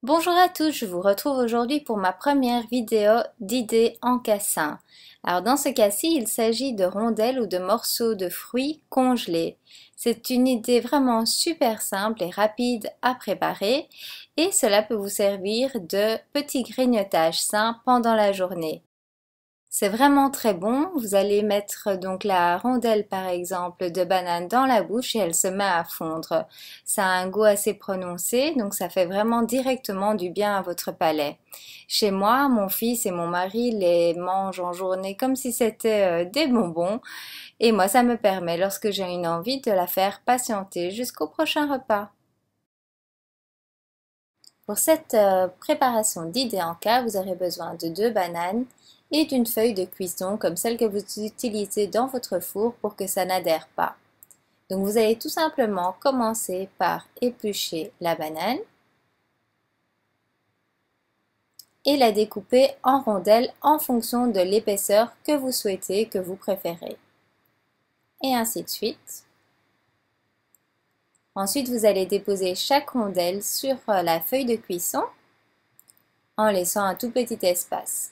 Bonjour à tous, je vous retrouve aujourd'hui pour ma première vidéo d'idées en cassin. Alors dans ce cas-ci, il s'agit de rondelles ou de morceaux de fruits congelés. C'est une idée vraiment super simple et rapide à préparer et cela peut vous servir de petit grignotage sain pendant la journée. C'est vraiment très bon. Vous allez mettre donc la rondelle par exemple de banane dans la bouche et elle se met à fondre. Ça a un goût assez prononcé, donc ça fait vraiment directement du bien à votre palais. Chez moi, mon fils et mon mari les mangent en journée comme si c'était des bonbons et moi ça me permet lorsque j'ai une envie de la faire patienter jusqu'au prochain repas. Pour cette préparation d'idées en cas, vous aurez besoin de 2 bananes et d'une feuille de cuisson comme celle que vous utilisez dans votre four pour que ça n'adhère pas. Donc vous allez tout simplement commencer par éplucher la banane et la découper en rondelles en fonction de l'épaisseur que vous souhaitez, que vous préférez. Et ainsi de suite. Ensuite, vous allez déposer chaque rondelle sur la feuille de cuisson en laissant un tout petit espace.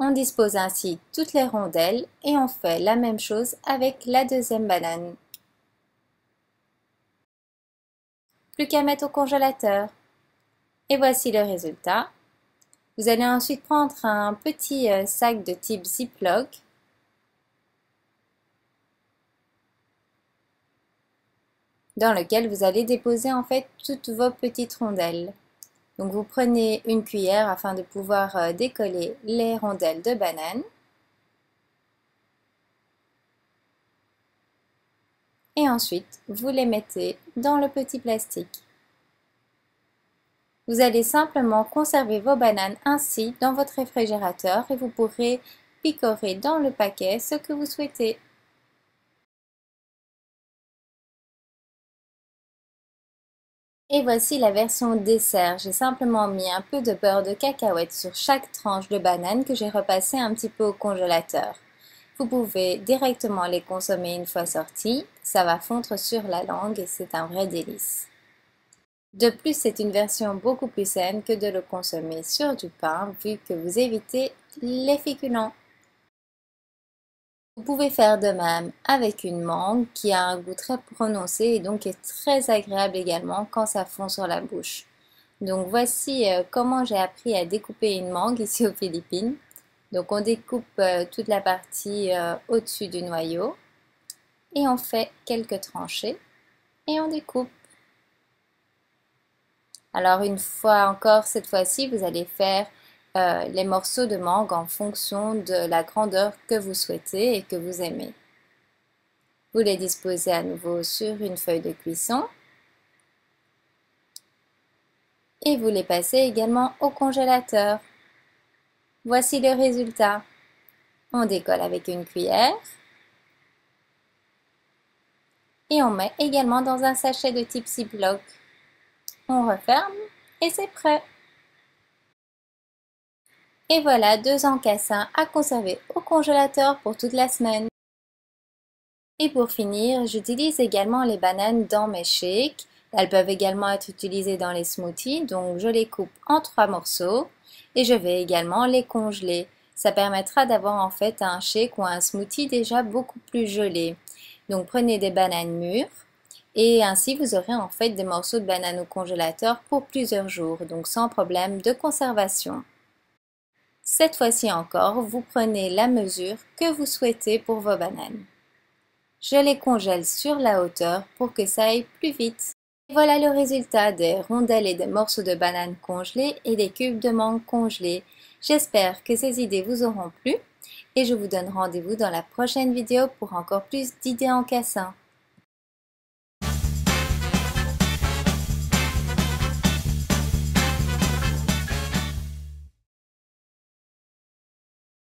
On dispose ainsi toutes les rondelles et on fait la même chose avec la deuxième banane. Plus qu'à mettre au congélateur. Et voici le résultat. Vous allez ensuite prendre un petit sac de type Ziploc dans lequel vous allez déposer en fait toutes vos petites rondelles. Donc vous prenez une cuillère afin de pouvoir décoller les rondelles de banane. Et ensuite, vous les mettez dans le petit plastique. Vous allez simplement conserver vos bananes ainsi dans votre réfrigérateur et vous pourrez picorer dans le paquet ce que vous souhaitez. Et voici la version dessert. J'ai simplement mis un peu de beurre de cacahuète sur chaque tranche de banane que j'ai repassé un petit peu au congélateur. Vous pouvez directement les consommer une fois sortis. Ça va fondre sur la langue et c'est un vrai délice. De plus, c'est une version beaucoup plus saine que de le consommer sur du pain vu que vous évitez les féculents. Vous pouvez faire de même avec une mangue qui a un goût très prononcé et donc est très agréable également quand ça fond sur la bouche. Donc voici comment j'ai appris à découper une mangue ici aux Philippines. Donc on découpe toute la partie au-dessus du noyau et on fait quelques tranchées et on découpe. Alors une fois encore, cette fois-ci, vous allez faire les morceaux de mangue en fonction de la grandeur que vous souhaitez et que vous aimez. Vous les disposez à nouveau sur une feuille de cuisson et vous les passez également au congélateur. Voici le résultat. On décolle avec une cuillère et on met également dans un sachet de type Ziploc. On referme et c'est prêt. Et voilà 2 encassins à conserver au congélateur pour toute la semaine. Et pour finir, j'utilise également les bananes dans mes shakes. Elles peuvent également être utilisées dans les smoothies, donc je les coupe en 3 morceaux et je vais également les congeler. Ça permettra d'avoir en fait un shake ou un smoothie déjà beaucoup plus gelé. Donc prenez des bananes mûres et ainsi vous aurez en fait des morceaux de banane au congélateur pour plusieurs jours, donc sans problème de conservation. Cette fois-ci encore, vous prenez la mesure que vous souhaitez pour vos bananes. Je les congèle sur la hauteur pour que ça aille plus vite. Et voilà le résultat des rondelles et des morceaux de banane congelés et des cubes de mangue congelés. J'espère que ces idées vous auront plu et je vous donne rendez-vous dans la prochaine vidéo pour encore plus d'idées en cassin.